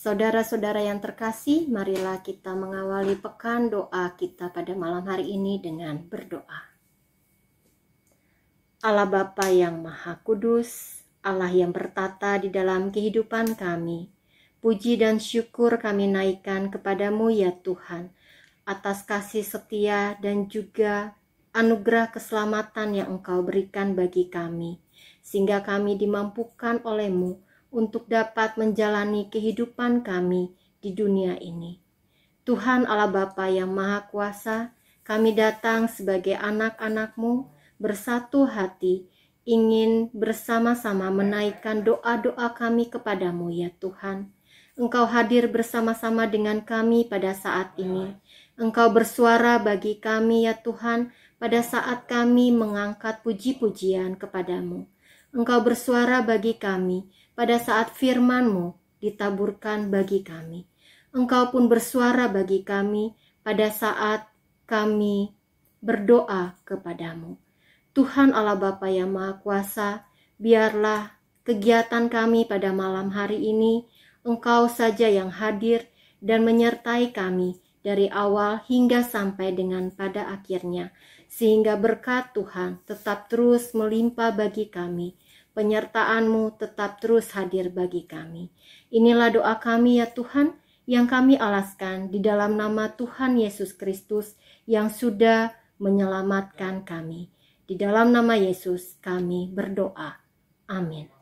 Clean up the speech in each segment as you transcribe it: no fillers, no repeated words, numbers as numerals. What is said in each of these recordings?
Saudara-saudara yang terkasih, marilah kita mengawali pekan doa kita pada malam hari ini dengan berdoa. Allah Bapa yang Maha Kudus, Allah yang bertata di dalam kehidupan kami, puji dan syukur kami naikkan kepadamu ya Tuhan, atas kasih setia dan juga anugerah keselamatan yang Engkau berikan bagi kami, sehingga kami dimampukan oleh-Mu untuk dapat menjalani kehidupan kami di dunia ini. Tuhan Allah Bapa yang Maha Kuasa, kami datang sebagai anak-anak-Mu bersatu hati, ingin bersama-sama menaikkan doa-doa kami kepadamu ya Tuhan. Engkau hadir bersama-sama dengan kami pada saat ini. Engkau bersuara bagi kami ya Tuhan pada saat kami mengangkat puji-pujian kepadamu. Engkau bersuara bagi kami pada saat firman-Mu ditaburkan bagi kami. Engkau pun bersuara bagi kami pada saat kami berdoa kepadamu. Tuhan Allah Bapa yang Maha Kuasa, biarlah kegiatan kami pada malam hari ini Engkau saja yang hadir dan menyertai kami dari awal hingga sampai dengan pada akhirnya, sehingga berkat Tuhan tetap terus melimpah bagi kami. Penyertaan-Mu tetap terus hadir bagi kami. Inilah doa kami ya Tuhan, yang kami alaskan di dalam nama Tuhan Yesus Kristus yang sudah menyelamatkan kami. Di dalam nama Yesus kami berdoa. Amin.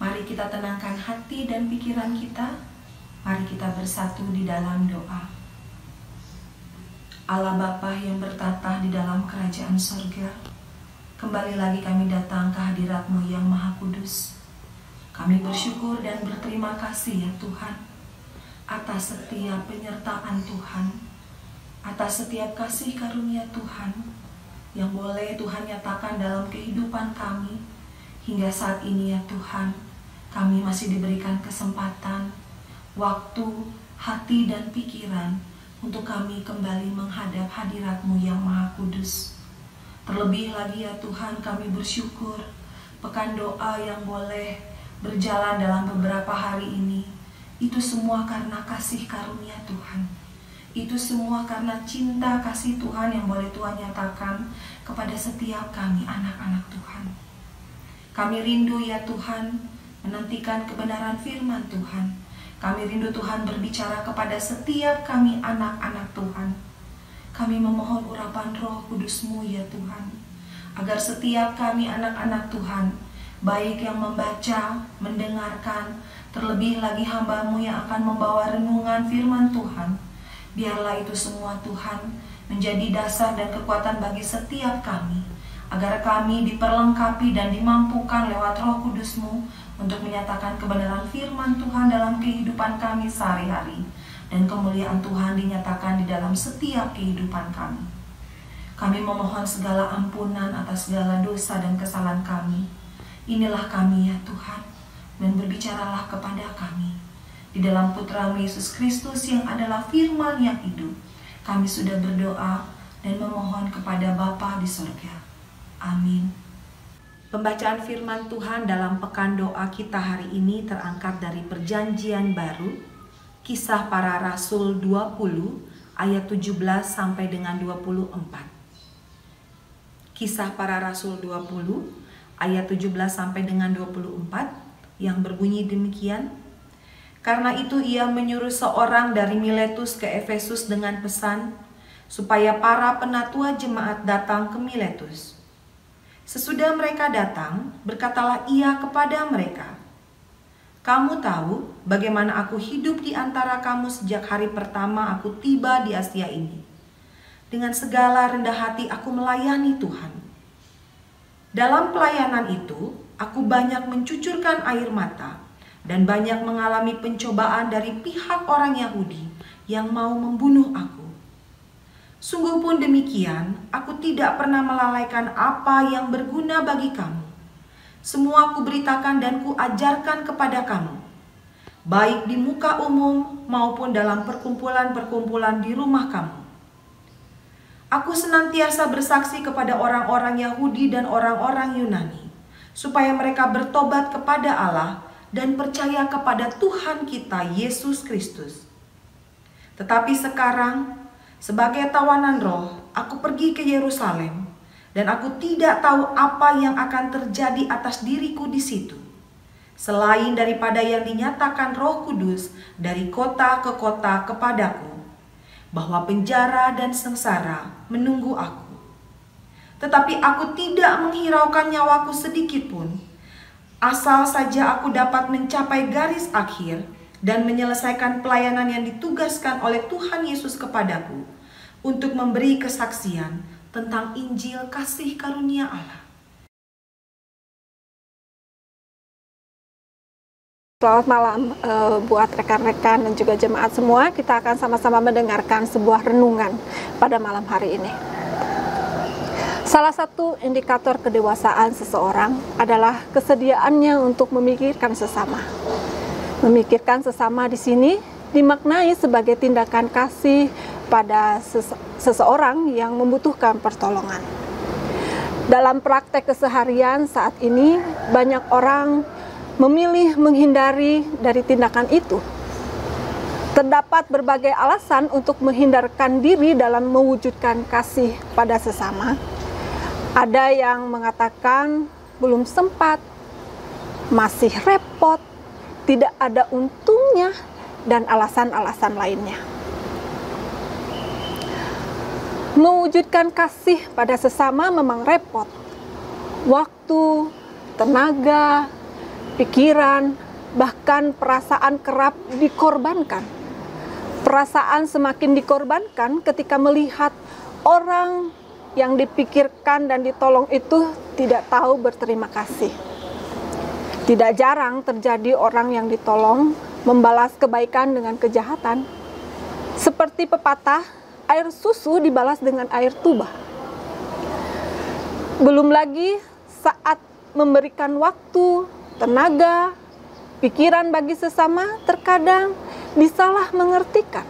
Mari kita tenangkan hati dan pikiran kita. Mari kita bersatu di dalam doa. Allah Bapa yang bertatah di dalam kerajaan sorga, kembali lagi kami datang ke hadirat-Mu yang Maha Kudus. Kami bersyukur dan berterima kasih ya Tuhan, atas setiap penyertaan Tuhan, atas setiap kasih karunia Tuhan yang boleh Tuhan nyatakan dalam kehidupan kami. Hingga saat ini ya Tuhan, kami masih diberikan kesempatan, waktu, hati dan pikiran untuk kami kembali menghadap hadirat-Mu yang Maha Kudus. Terlebih lagi ya Tuhan, kami bersyukur pekan doa yang boleh berjalan dalam beberapa hari ini, itu semua karena kasih karunia Tuhan. Itu semua karena cinta kasih Tuhan yang boleh Tuhan nyatakan kepada setiap kami anak-anak Tuhan. Kami rindu ya Tuhan menantikan kebenaran firman Tuhan. Kami rindu Tuhan berbicara kepada setiap kami anak-anak Tuhan. Kami memohon urapan Roh Kudus-Mu ya Tuhan, agar setiap kami anak-anak Tuhan, baik yang membaca, mendengarkan, terlebih lagi hamba-Mu yang akan membawa renungan firman Tuhan, biarlah itu semua Tuhan menjadi dasar dan kekuatan bagi setiap kami, agar kami diperlengkapi dan dimampukan lewat Roh Kudus-Mu untuk menyatakan kebenaran firman Tuhan dalam kehidupan kami sehari-hari, dan kemuliaan Tuhan dinyatakan di dalam setiap kehidupan kami. Kami memohon segala ampunan atas segala dosa dan kesalahan kami. Inilah kami ya Tuhan, dan berbicaralah kepada kami. Di dalam Putra-Mu Yesus Kristus yang adalah firman yang hidup, kami sudah berdoa dan memohon kepada Bapa di surga. Amin. Pembacaan firman Tuhan dalam pekan doa kita hari ini terangkat dari Perjanjian Baru, Kisah Para Rasul 20 ayat 17 sampai dengan 24. Kisah Para Rasul 20 ayat 17 sampai dengan 24 yang berbunyi demikian. Karena itu ia menyuruh seorang dari Miletus ke Efesus dengan pesan supaya para penatua jemaat datang ke Miletus. Sesudah mereka datang, berkatalah ia kepada mereka, "Kamu tahu bagaimana aku hidup di antara kamu sejak hari pertama aku tiba di Asia ini. Dengan segala rendah hati aku melayani Tuhan. Dalam pelayanan itu, aku banyak mencucurkan air mata dan banyak mengalami pencobaan dari pihak orang Yahudi yang mau membunuh aku. Sungguh pun demikian, aku tidak pernah melalaikan apa yang berguna bagi kamu. Semua kuberitakan dan kuajarkan kepada kamu, baik di muka umum maupun dalam perkumpulan-perkumpulan di rumah kamu. Aku senantiasa bersaksi kepada orang-orang Yahudi dan orang-orang Yunani, supaya mereka bertobat kepada Allah dan percaya kepada Tuhan kita Yesus Kristus. Tetapi sekarang, sebagai tawanan roh, aku pergi ke Yerusalem, dan aku tidak tahu apa yang akan terjadi atas diriku di situ, selain daripada yang dinyatakan Roh Kudus dari kota ke kota kepadaku, bahwa penjara dan sengsara menunggu aku. Tetapi aku tidak menghiraukan nyawaku sedikit pun, asal saja aku dapat mencapai garis akhir dan menyelesaikan pelayanan yang ditugaskan oleh Tuhan Yesus kepadaku untuk memberi kesaksian tentang Injil kasih karunia Allah." Selamat malam buat rekan-rekan dan juga jemaat semua. Kita akan sama-sama mendengarkan sebuah renungan pada malam hari ini. Salah satu indikator kedewasaan seseorang adalah kesediaannya untuk memikirkan sesama. Memikirkan sesama di sini dimaknai sebagai tindakan kasih pada seseorang yang membutuhkan pertolongan. Dalam praktek keseharian saat ini, banyak orang memilih menghindari dari tindakan itu. Terdapat berbagai alasan untuk menghindarkan diri dalam mewujudkan kasih pada sesama. Ada yang mengatakan belum sempat, masih repot, tidak ada untungnya, dan alasan-alasan lainnya. Mewujudkan kasih pada sesama memang repot. Waktu, tenaga, pikiran, bahkan perasaan kerap dikorbankan. Perasaan semakin dikorbankan ketika melihat orang yang dipikirkan dan ditolong itu tidak tahu berterima kasih. Tidak jarang terjadi orang yang ditolong membalas kebaikan dengan kejahatan. Seperti pepatah, air susu dibalas dengan air tuba. Belum lagi saat memberikan waktu, tenaga, pikiran bagi sesama terkadang disalah mengertikan.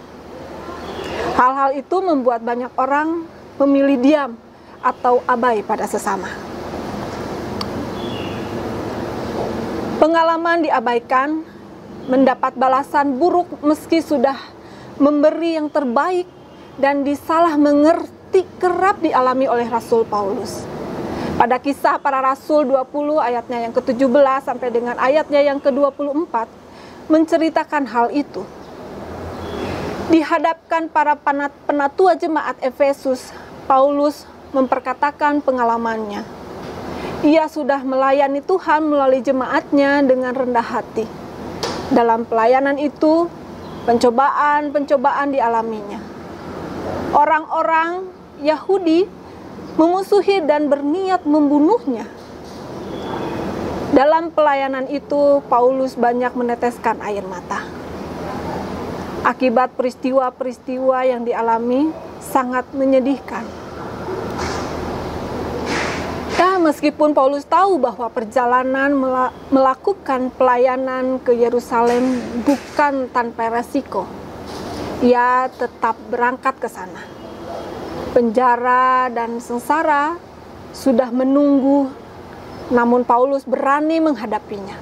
Hal-hal itu membuat banyak orang memilih diam atau abai pada sesama. Pengalaman diabaikan, mendapat balasan buruk meski sudah memberi yang terbaik, dan disalah mengerti kerap dialami oleh Rasul Paulus. Pada Kisah Para Rasul 20 ayatnya yang ke-17 sampai dengan ayatnya yang ke-24 menceritakan hal itu. Dihadapkan para penatua jemaat Efesus, Paulus memperkatakan pengalamannya. Ia sudah melayani Tuhan melalui jemaatnya dengan rendah hati. Dalam pelayanan itu, pencobaan-pencobaan dialaminya. Orang-orang Yahudi memusuhi dan berniat membunuhnya. Dalam pelayanan itu, Paulus banyak meneteskan air mata. Akibat peristiwa-peristiwa yang dialami sangat menyedihkan. Meskipun Paulus tahu bahwa perjalanan melakukan pelayanan ke Yerusalem bukan tanpa resiko, ia tetap berangkat ke sana. Penjara dan sengsara sudah menunggu, namun Paulus berani menghadapinya.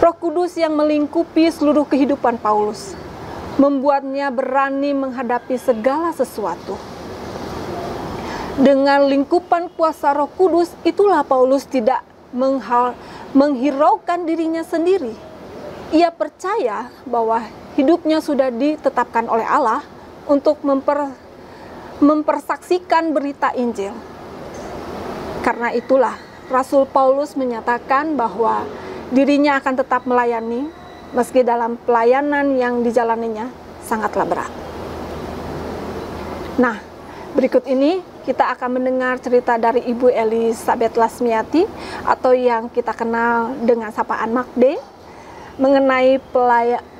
Roh Kudus yang melingkupi seluruh kehidupan Paulus membuatnya berani menghadapi segala sesuatu. Dengan lingkupan kuasa Roh Kudus, itulah Paulus tidak menghiraukan dirinya sendiri. Ia percaya bahwa hidupnya sudah ditetapkan oleh Allah untuk mempersaksikan berita Injil. Karena itulah Rasul Paulus menyatakan bahwa dirinya akan tetap melayani meski dalam pelayanan yang dijalaninya sangatlah berat. Nah, berikut ini kita akan mendengar cerita dari Ibu Elisabeth Lasmiati atau yang kita kenal dengan sapaan Makde mengenai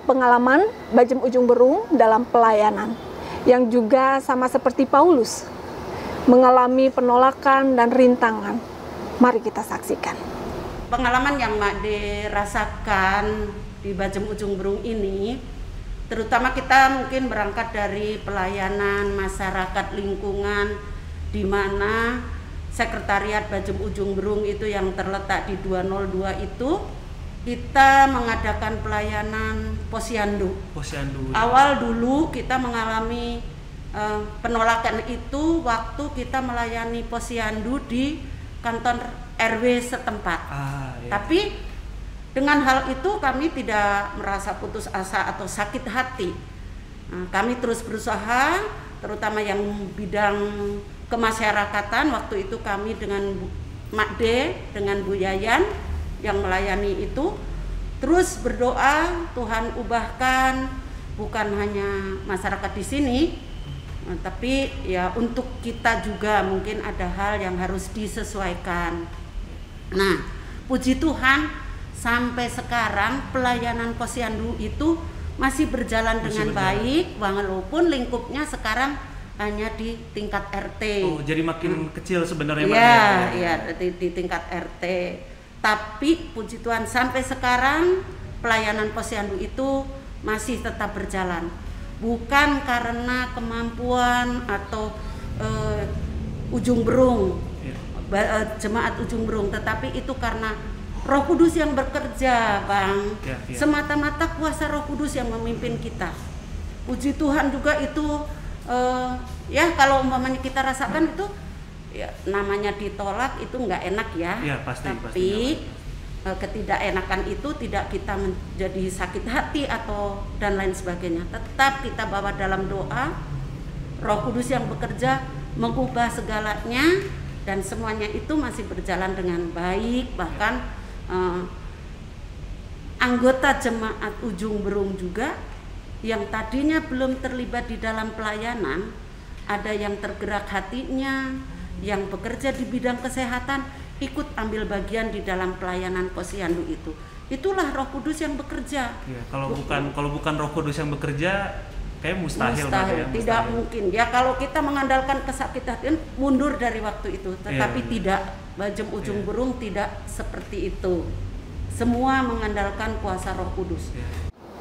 pengalaman Bajem Ujung Berung dalam pelayanan yang juga sama seperti Paulus mengalami penolakan dan rintangan. Mari kita saksikan. Pengalaman yang Makde rasakan di Bajem Ujung Berung ini, terutama kita mungkin berangkat dari pelayanan masyarakat lingkungan di mana sekretariat Bajem Ujung Berung itu yang terletak di 202 itu, kita mengadakan pelayanan posyandu. Awal dulu kita mengalami penolakan itu waktu kita melayani posyandu di kantor RW setempat. Tapi dengan hal itu kami tidak merasa putus asa atau sakit hati. Kami terus berusaha, terutama yang bidang kemasyarakatan. Waktu itu kami dengan Makde, dengan Bu Yayan yang melayani itu terus berdoa, Tuhan ubahkan bukan hanya masyarakat di sini, tapi ya untuk kita juga mungkin ada hal yang harus disesuaikan. Nah, puji Tuhan sampai sekarang pelayanan posyandu itu masih berjalan dengan baik, walaupun lingkupnya sekarang hanya di tingkat RT. Oh, jadi makin kecil sebenarnya. Iya, di tingkat RT. Tapi puji Tuhan sampai sekarang pelayanan posyandu itu masih tetap berjalan. Bukan karena kemampuan atau Ujung Berung, jemaat Ujung Berung, tetapi itu karena Roh Kudus yang bekerja, Bang. Semata-mata kuasa Roh Kudus yang memimpin kita. Puji Tuhan juga itu. Ya kalau umpamanya kita rasakan itu ya, namanya ditolak itu nggak enak ya, tapi ketidakenakan itu tidak kita menjadi sakit hati atau dan lain sebagainya. Tetap kita bawa dalam doa, Roh Kudus yang bekerja mengubah segalanya, dan semuanya itu masih berjalan dengan baik. Bahkan anggota jemaat Ujung Berung juga yang tadinya belum terlibat di dalam pelayanan, ada yang tergerak hatinya, yang bekerja di bidang kesehatan, ikut ambil bagian di dalam pelayanan posyandu itu. Itulah Roh Kudus yang bekerja. Ya, kalau bukan Roh Kudus yang bekerja, kayak mustahil. Ya, tidak mungkin. Ya kalau kita mengandalkan kesakit hatian, mundur dari waktu itu. Tetapi tidak, Bajem Ujung Berung tidak seperti itu. Semua mengandalkan kuasa Roh Kudus.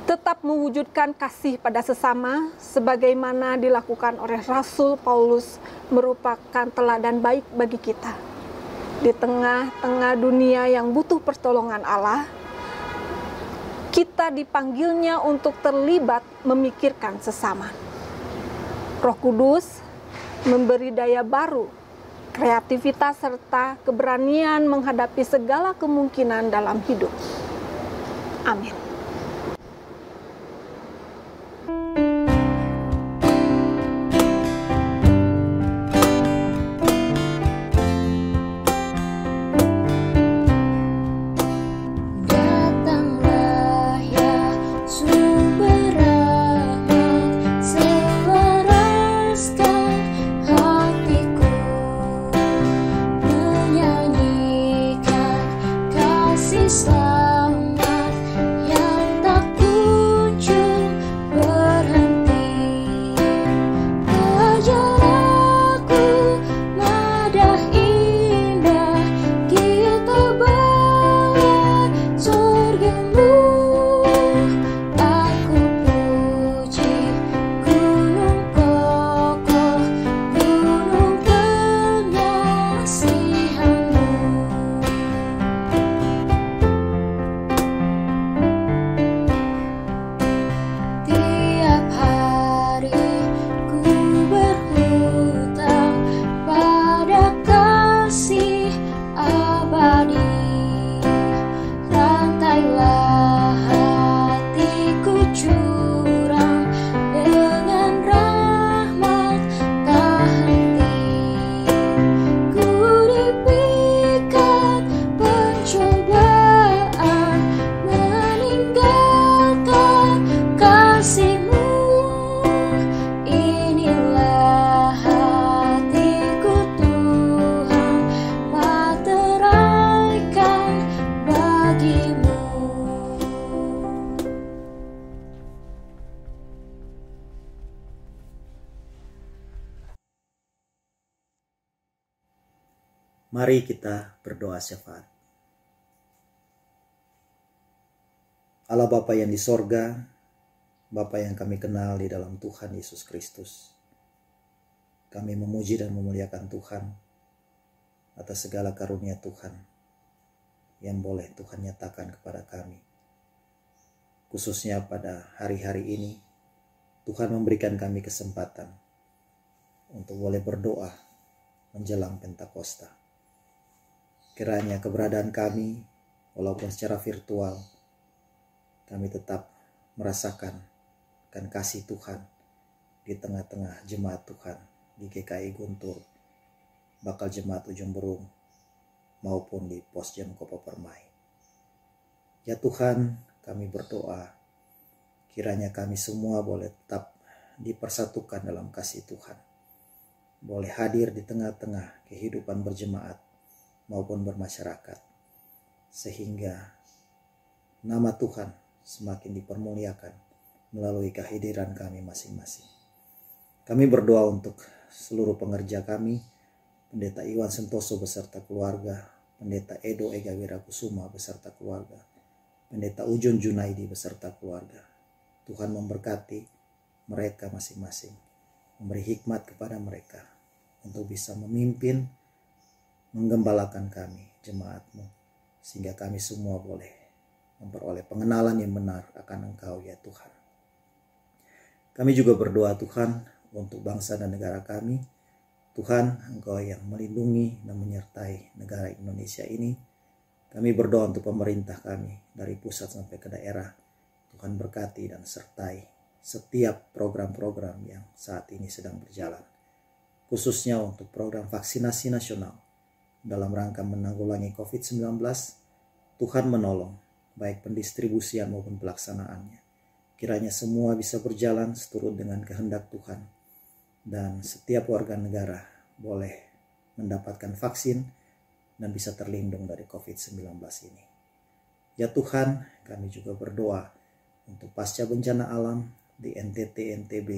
Tetap mewujudkan kasih pada sesama sebagaimana dilakukan oleh Rasul Paulus merupakan teladan baik bagi kita. Di tengah-tengah dunia yang butuh pertolongan Allah, kita dipanggilnya untuk terlibat memikirkan sesama. Roh Kudus memberi daya baru, kreativitas serta keberanian menghadapi segala kemungkinan dalam hidup. Amin. Selamat yang tak kunjung berhenti, ajarku madah indah kita bawa surgamu. Aku puji gunung kokoh, gunung pengasihanmu. Mari kita berdoa syafaat. Allah Bapa yang di sorga, Bapa yang kami kenal di dalam Tuhan Yesus Kristus, kami memuji dan memuliakan Tuhan atas segala karunia Tuhan yang boleh Tuhan nyatakan kepada kami. Khususnya pada hari-hari ini, Tuhan memberikan kami kesempatan untuk boleh berdoa menjelang Pentakosta. Kiranya keberadaan kami, walaupun secara virtual, kami tetap merasakan akan kasih Tuhan di tengah-tengah jemaat Tuhan di GKI Guntur, Bakal Jemaat Ujung Berung, maupun di Posjem Kopo Permai. Ya Tuhan, kami berdoa, kiranya kami semua boleh tetap dipersatukan dalam kasih Tuhan, boleh hadir di tengah-tengah kehidupan berjemaat maupun bermasyarakat, sehingga nama Tuhan semakin dipermuliakan melalui kehadiran kami masing-masing. Kami berdoa untuk seluruh pengerja kami, Pendeta Iwan Sentoso beserta keluarga, Pendeta Edo Ega Wirakusuma beserta keluarga, Pendeta Ujun Junaidi beserta keluarga. Tuhan memberkati mereka masing-masing, memberi hikmat kepada mereka untuk bisa memimpin, menggembalakan kami, jemaat-Mu, sehingga kami semua boleh memperoleh pengenalan yang benar akan Engkau ya Tuhan. Kami juga berdoa Tuhan untuk bangsa dan negara kami. Tuhan, Engkau yang melindungi dan menyertai negara Indonesia ini. Kami berdoa untuk pemerintah kami dari pusat sampai ke daerah. Tuhan berkati dan sertai setiap program-program yang saat ini sedang berjalan. Khususnya untuk program vaksinasi nasional dalam rangka menanggulangi COVID-19, Tuhan menolong baik pendistribusian maupun pelaksanaannya. Kiranya semua bisa berjalan seturut dengan kehendak Tuhan, dan setiap warga negara boleh mendapatkan vaksin dan bisa terlindung dari COVID-19 ini. Ya Tuhan, kami juga berdoa untuk pasca bencana alam di NTT, NTB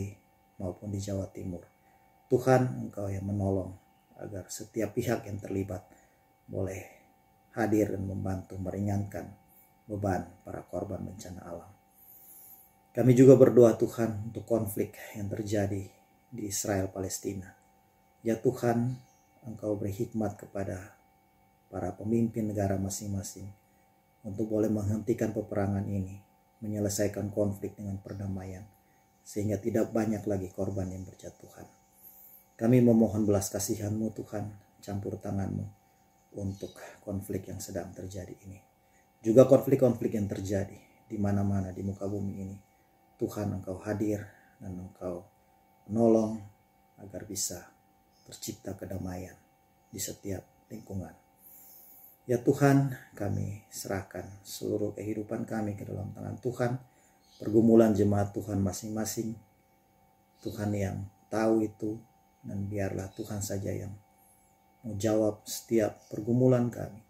maupun di Jawa Timur. Tuhan, Engkau yang menolong agar setiap pihak yang terlibat boleh hadir dan membantu meringankan beban para korban bencana alam. Kami juga berdoa Tuhan untuk konflik yang terjadi di Israel Palestina. Ya Tuhan, Engkau beri hikmat kepada para pemimpin negara masing-masing untuk boleh menghentikan peperangan ini, menyelesaikan konflik dengan perdamaian, sehingga tidak banyak lagi korban yang berjatuhan. Kami memohon belas kasihan-Mu Tuhan, campur tangan-Mu untuk konflik yang sedang terjadi ini. Juga konflik-konflik yang terjadi di mana-mana di muka bumi ini. Tuhan, Engkau hadir dan Engkau menolong agar bisa tercipta kedamaian di setiap lingkungan. Ya Tuhan, kami serahkan seluruh kehidupan kami ke dalam tangan Tuhan. Pergumulan jemaat Tuhan masing-masing, Tuhan yang tahu itu, dan biarlah Tuhan saja yang menjawab setiap pergumulan kami,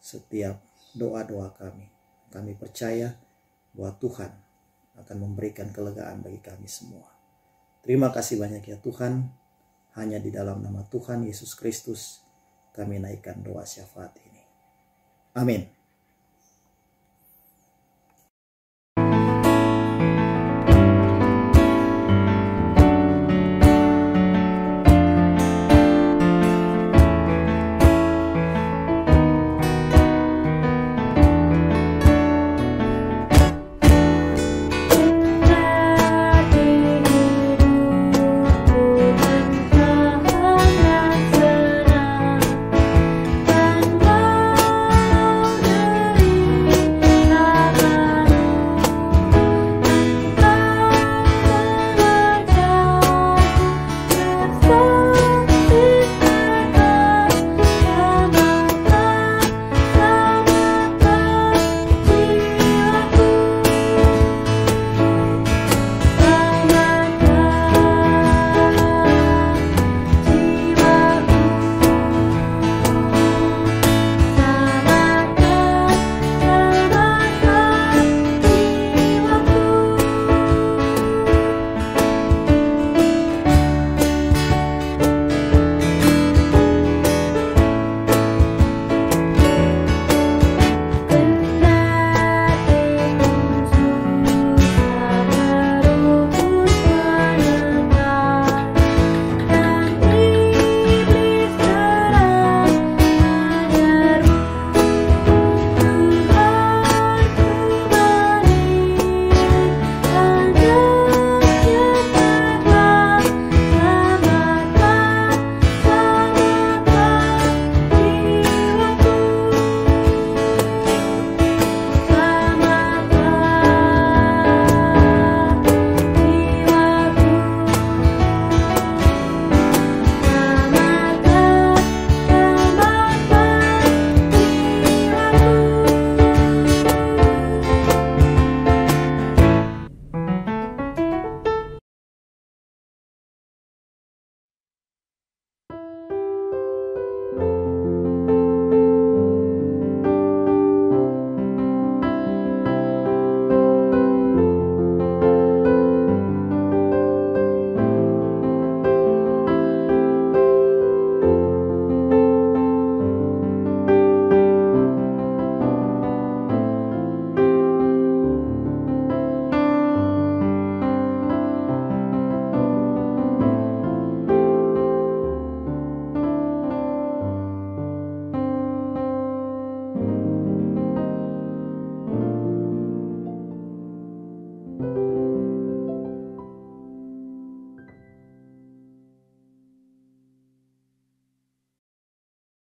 setiap doa-doa kami. Kami percaya bahwa Tuhan akan memberikan kelegaan bagi kami semua. Terima kasih banyak ya Tuhan. Hanya di dalam nama Tuhan Yesus Kristus kami naikkan doa syafaat ini. Amin.